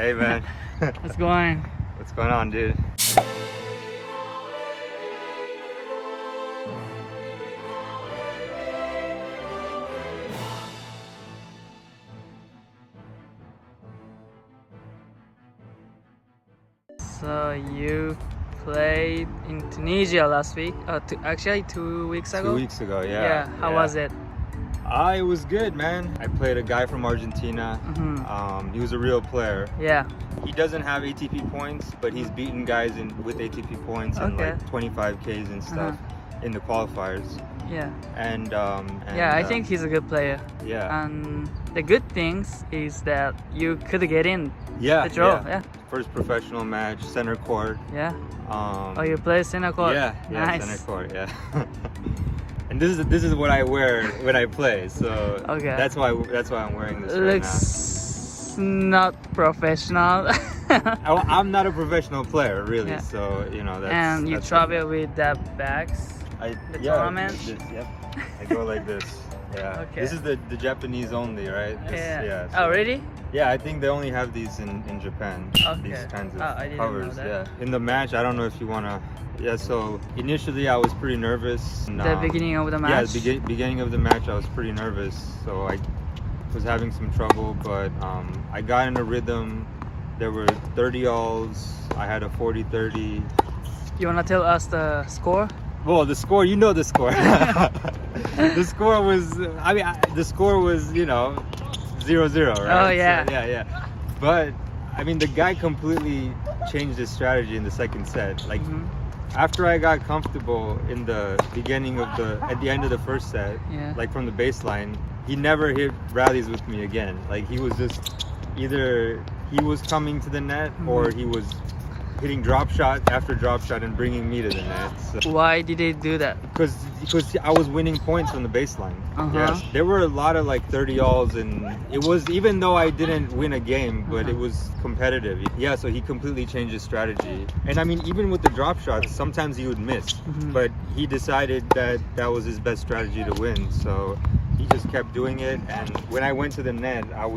Hey man. What's going? What's going on, dude? So you played in Tunisia last week? Actually 2 weeks ago? 2 weeks ago, yeah. Yeah, how was it? It was good, man. I played a guy from Argentina. He was a real player. Yeah. He doesn't have ATP points, but he's beaten guys with ATP points and like 25Ks and stuff in the qualifiers. Yeah. And I think he's a good player. Yeah. And the good things is that you could get in the draw. Yeah. First professional match, center court. Yeah. You play center court. Yeah, nice. Center court. Yeah. And this is what I wear when I play. So that's why I'm wearing this right Looks not professional. I'm not a professional player, really. Yeah. So that's. And you travel with that bags. The tournament. I go like this. Yeah. Okay. This is the Japanese only, right? Yeah. So, Oh, really? Yeah, I think they only have these in Japan. Okay. These kinds of I didn't covers. know that. Yeah. In the match, I don't know if you wanna. Yeah. So initially, I was pretty nervous. And, The beginning of the match. Yeah, the beginning of the match, I was pretty nervous. So I was having some trouble, but I got in a rhythm. There were 30-alls. I had a 40-30. You wanna tell us the score? Well, the score, the score. The score was, the score was, 0-0, right? Oh, yeah. So, yeah. But, the guy completely changed his strategy in the second set. Like, after I got comfortable in the beginning of at the end of the first set, like from the baseline, he never hit rallies with me again. Like, he was just, either he was coming to the net or he was hitting drop shot after drop shot and bringing me to the net. So, why did they do that? because I was winning points from the baseline. Yes, there were a lot of like 30-alls, and it was, even though I didn't win a game, but it was competitive. Yeah, so he completely changed his strategy. And even with the drop shots, sometimes he would miss, but he decided that was his best strategy to win. So he just kept doing it, and when I went to the net, I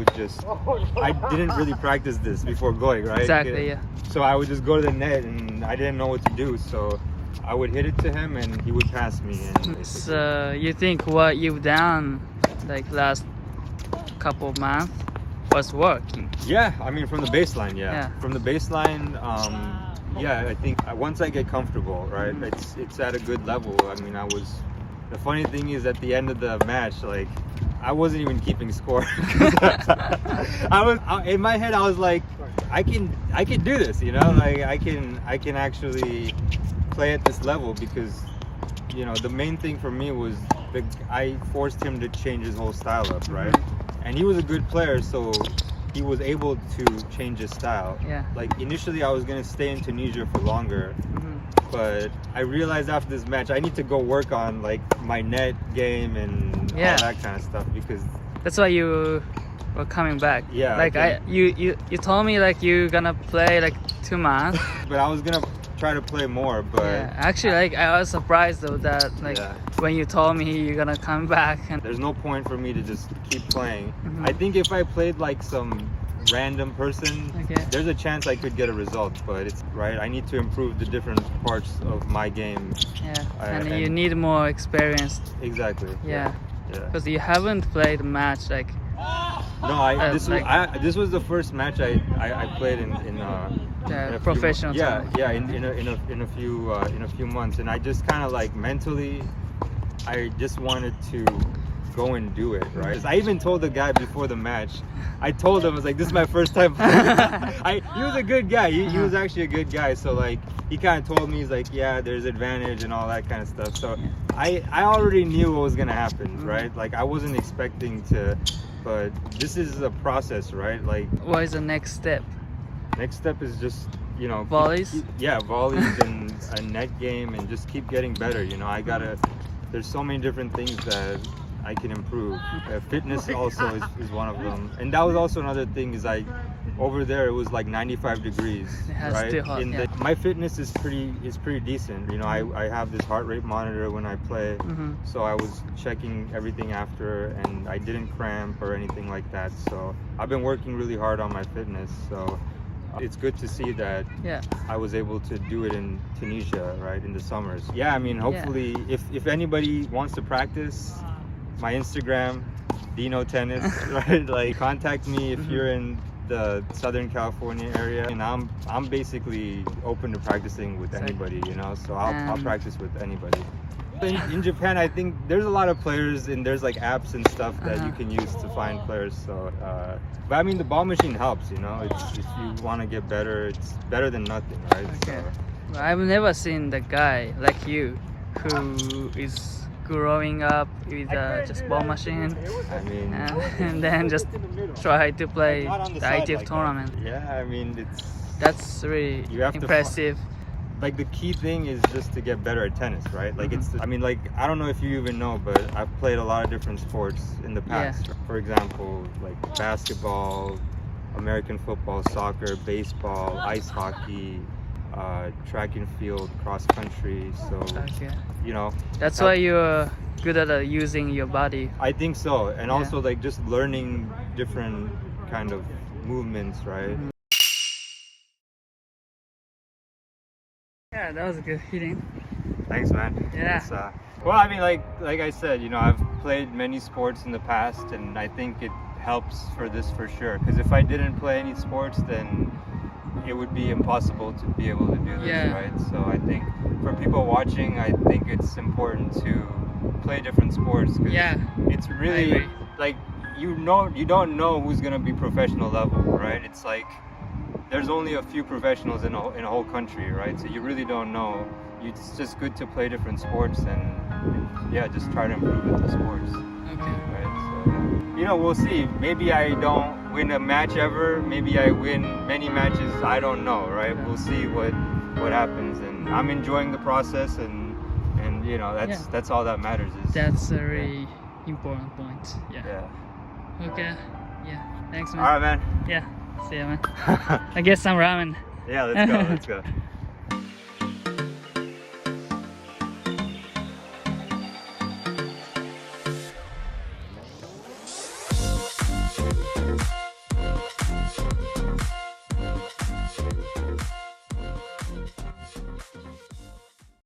didn't really practice this before going, right? Exactly, yeah. So I would just go to the net, and I didn't know what to do, so I would hit it to him, and he would pass me. And So you think what you've done like last couple of months was working? Yeah, from the baseline, From the baseline, I think once I get comfortable, right, it's at a good level. The funny thing is, at the end of the match, like, I wasn't even keeping score. In my head, I was like, I can do this, like I can actually play at this level, because the main thing for me was I forced him to change his whole style up, right? And he was a good player, so he was able to change his style. Yeah. Like, initially I was gonna stay in Tunisia for longer, but I realized after this match I need to go work on like my net game and all that kind of stuff, because that's why you were coming back. Yeah. Like you told me like you're gonna play like 2 months. But I was gonna try to play more, but actually, like, I was surprised though that when you told me you're gonna come back, and there's no point for me to just keep playing. I think if I played like some random person, there's a chance I could get a result, but it's right. I need to improve the different parts of my game. And you need more experience. Exactly. Yeah. Because you haven't played a match like. No, this was the first match I played in professional. In a few months, and I just kind of like mentally, I just wanted to go and do it, right? I even told the guy before the match, I told him, I was like, this is my first time playing. He was a good guy. He was actually a good guy. So like, he kind of told me, he's like, yeah, there's advantage and all that kind of stuff. So I already knew what was gonna happen, right? Like, I wasn't expecting to, but this is a process, right? Like, what is the next step? Next step is just, volleys? Volleys and a net game, and just keep getting better. There's so many different things that I can improve. Fitness also is one of them. And that was also another thing, is over there it was like 95 degrees, right? Still hot, my fitness is pretty decent. I have this heart rate monitor when I play, so I was checking everything after, and I didn't cramp or anything like that. So I've been working really hard on my fitness. So It's good to see that Yeah. I was able to do it in Tunisia, right, in the summers. Yeah, I mean, hopefully, if anybody wants to practice, my Instagram, Dino Tennis, right? Like, contact me if you're in the Southern California area, and I'm basically open to practicing with anybody, you know. So I'll practice with anybody. In Japan, I think there's a lot of players, and there's like apps and stuff that you can use to find players. So, but I mean, the ball machine helps, you know. It's, if you want to get better, it's better than nothing, right? Okay. So, I've never seen the guy like you who is growing up with just ball machine I mean, and then just try to play not on the the side ITF like tournament. yeah, I mean, That's really You have to impressive. like the key thing is just to get better at tennis, right? Like I mean, like, I don't know if you even know, but I've played a lot of different sports in the past. For example, like basketball, American football, soccer, baseball, ice hockey, track and field, cross country. So, Okay. you know, That's why you're good at using your body. I think so. And also like just learning different kind of movements, right? Yeah, that was a good hitting. Thanks, man. Yeah. It's, well, I mean, like I said, you know, I've played many sports in the past, and I think it helps for this for sure. Because if I didn't play any sports, then it would be impossible to be able to do this, right? So I think for people watching, I think it's important to play different sports. Cause it's really like you don't know who's gonna be professional level, right? It's like there's only a few professionals in a whole country, right? So you really don't know. It's just good to play different sports and yeah, just try to improve with the sports. Okay. Right? So, yeah. You know, we'll see. Maybe I don't win a match ever. Maybe I win many matches. I don't know, right? We'll see what happens. And I'm enjoying the process, and you know, that's all that matters. Is That's a really important point. Yeah. yeah. Okay. Yeah. Thanks, man. All right, man. Yeah. See ya, man. I guess some ramen. Yeah, let's go. Let's go.